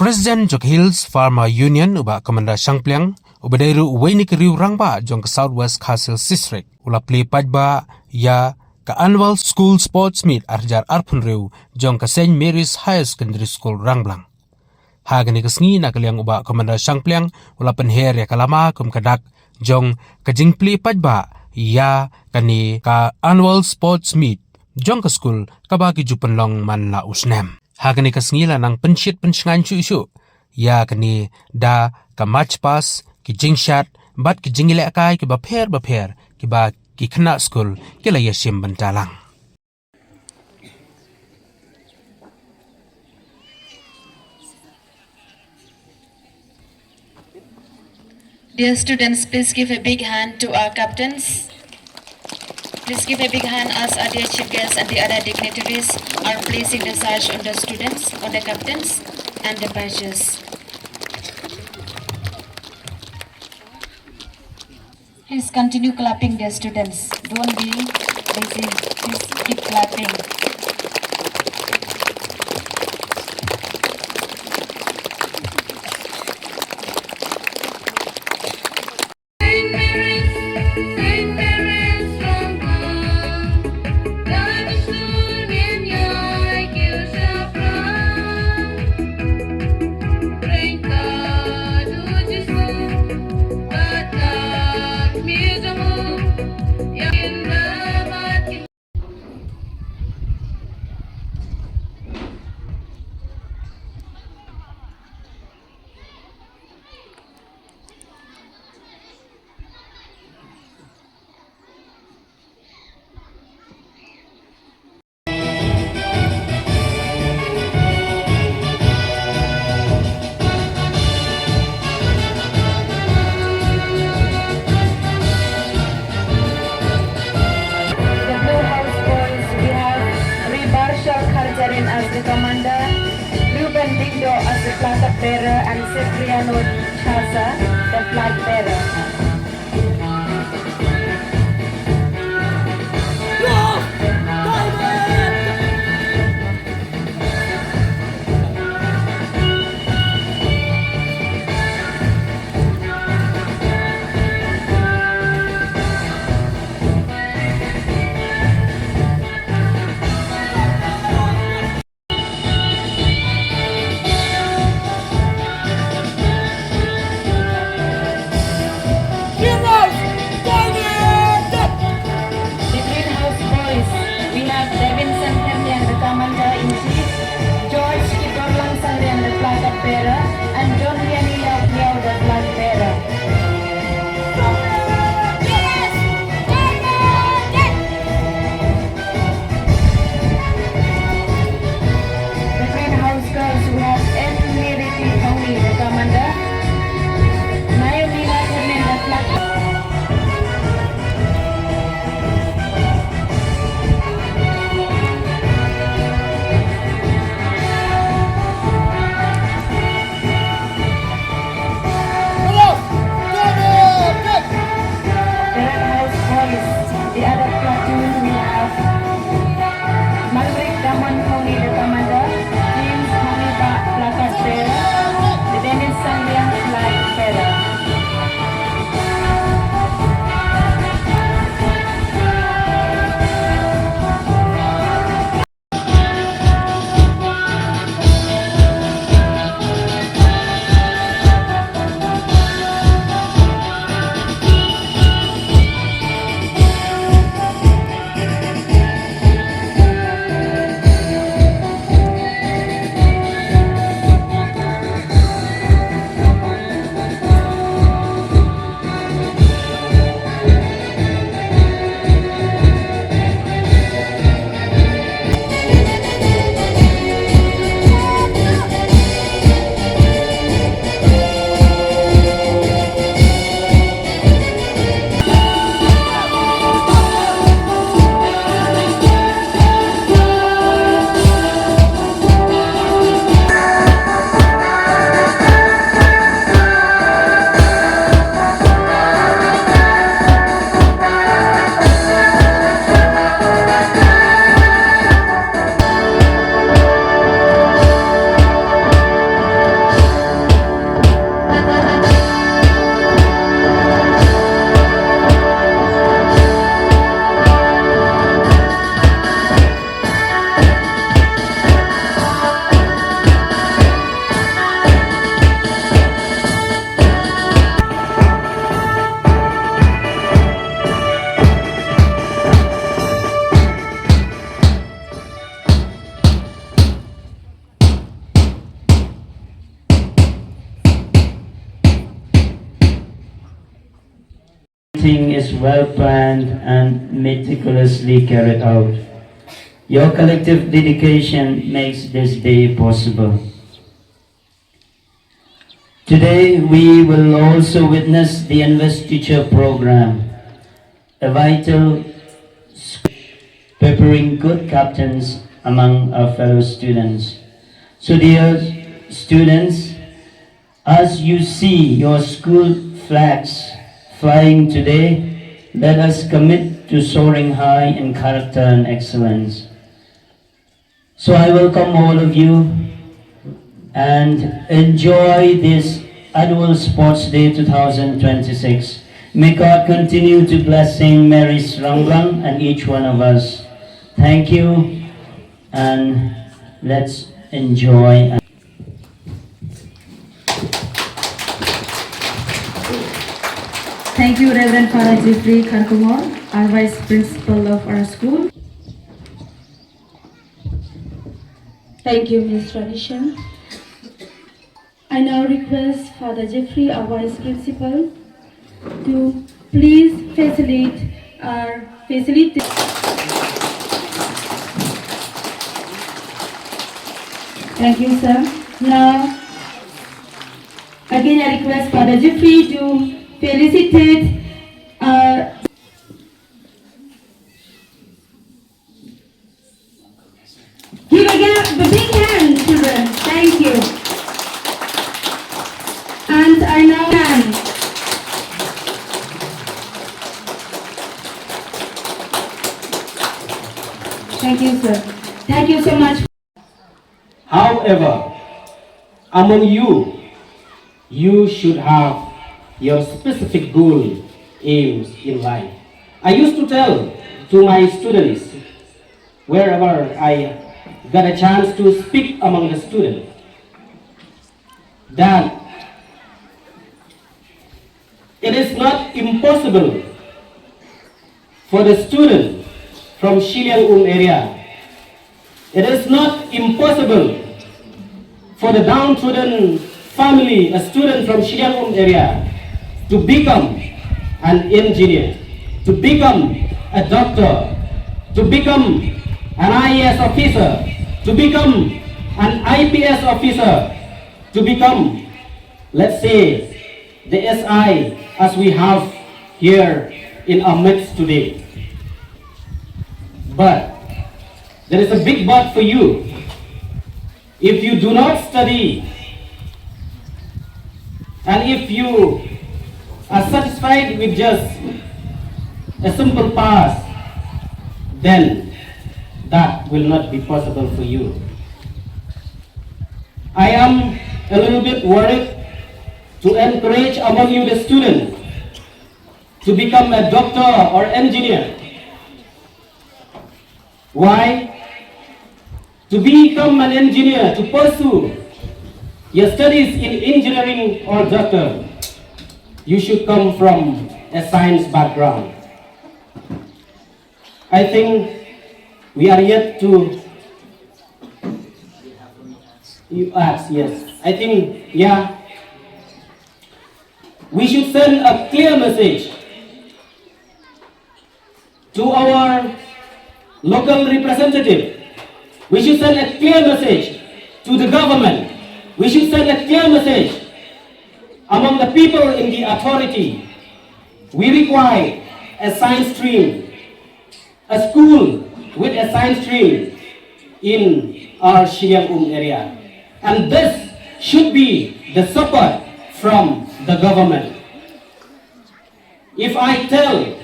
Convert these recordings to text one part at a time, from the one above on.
President Jok Hills Farmer Union uba Komanda Shangplang ubadairu Wainik Riu Rangba jong ke Southwest Castle District ula Plie Pajba ya ke Annual School Sports Meet arjar arpun riu jong ke St. Mary's Higher Secondary School Rangblang. Hagani kesngi nakaliang uba Komanda Shangplang ula penher ya kalama kum kadak jong ke jing Plie Pajba ya kani ka Annual Sports Meet jong ke school kabagi jupenlong man la usnem. Hagani kasngila nang pensyit pensyengan cu ya kani da ka match pass ki jingshat bat ki jingile akai ki baper ki ba ki khna school ki la yasim bantalang. Dear students, please give a big hand to our captains. Please give a big hand as our dear chief guests and the other dignitaries are placing the sash on the students, on the captains and the badges. Please continue clapping, dear students. Don't be lazy. Please keep clapping. As the commander, Ruben Dindo as the flag bearer, and Cipriano Chaza, the flag bearer. everything is well planned and meticulously carried out. Your collective dedication makes this day possible. Today we will also witness the investiture program, a vital preparing good captains among our fellow students. So dear students, as you see your school flags flying today, let us commit to soaring high in character and excellence. So I welcome all of you and enjoy this annual Sports Day 2026. May God continue to bless St. Mary's Rangblang and each one of us. Thank you, and let's enjoy. Thank you, Reverend Father Jeffrey Karkumor, our Vice Principal of our school. Thank you, Ms. Tradition. I now request Father Jeffrey, our Vice Principal, to please facilitate. Thank you, sir. Now, again I request Father Jeffrey to felicitate our Give again the big hand, children. Thank you. And I now hand. Thank you, sir. Thank you so much. However, among you, you should have your specific goal, aims in life. I used to tell to my students, wherever I got a chance to speak among the students, that it is not impossible for the student from Shiliang area. It is not impossible for the downtrodden family, a student from Shiliang area, to become an engineer, to become a doctor, to become an IAS officer, to become an IPS officer, to become, let's say, the SI as we have here in our midst today. But there is a big but for you. If you do not study, and if you are satisfied with just a simple pass, then that will not be possible for you. I am a little bit worried to encourage among you the students to become a doctor or engineer. Why? To become an engineer, to pursue your studies in engineering or doctor, you should come from a science background. I think we are yet to, you ask, yes. I think, yeah, we should send a clear message to our local representative. We should send a clear message to the government. We should send a clear message among the people in the authority. We require a science stream, a school with a science stream in our Shiliang area. And this should be the support from the government. If I tell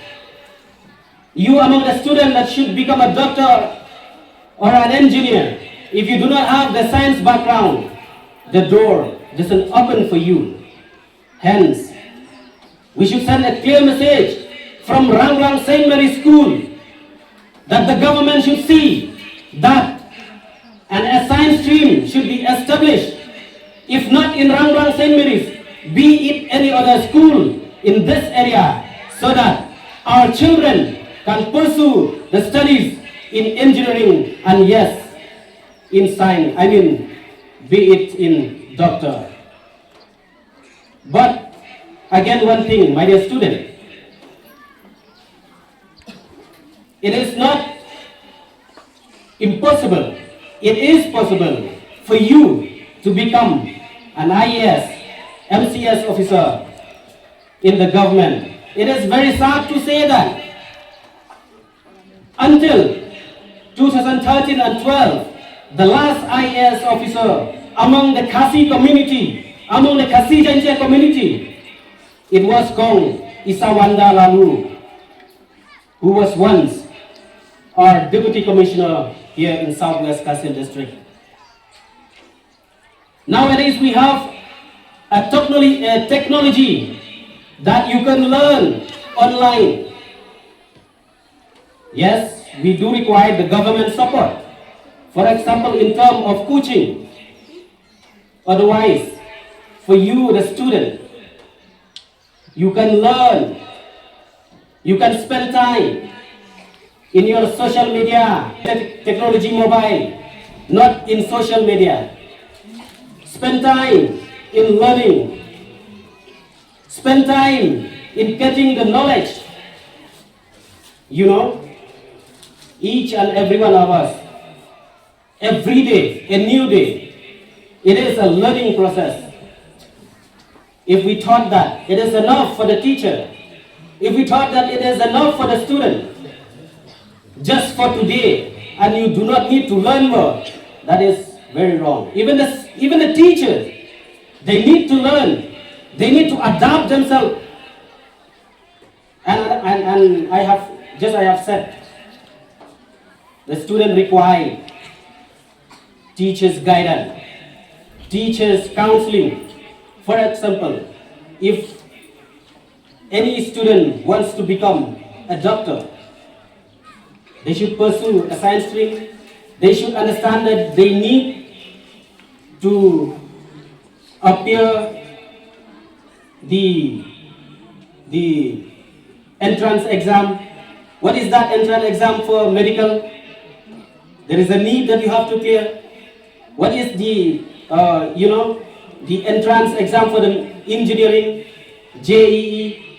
you among the students that should become a doctor or an engineer, if you do not have the science background, the door doesn't open for you. Hence, we should send a clear message from Rangblang St. Mary's School that the government should see that a science stream should be established, if not in Rangblang St. Mary's, be it any other school in this area, so that our children can pursue the studies in engineering and yes, in science, be it in doctor. But again, one thing, my dear student, it is not impossible. It is possible for you to become an IAS, MCS officer in the government. It is very sad to say that until 2013 and 12, the last IAS officer among the Khasi community, among the Khasi Janjia community, it was called Isawanda Lalu, who was once our deputy commissioner here in Southwest Kasil district. Nowadays we have a technology that you can learn online. Yes, we do require the government support. For example, in terms of coaching. Otherwise, for you, the student, you can learn, you can spend time in your social media, technology mobile, not in social media. Spend time in learning. Spend time in getting the knowledge. You know, each and every one of us, every day, a new day, it is a learning process. If we thought that it is enough for the teacher, if we thought that it is enough for the student, just for today, and you do not need to learn more, that is very wrong. Even the teachers, they need to learn. They need to adapt themselves. And I have said, the student require teachers' guidance, teachers' counseling. For example, if any student wants to become a doctor, they should pursue a science stream. They should understand that they need to appear the entrance exam. What is that entrance exam for medical? There is a need that you have to clear. What is the the entrance exam for the engineering, JEE?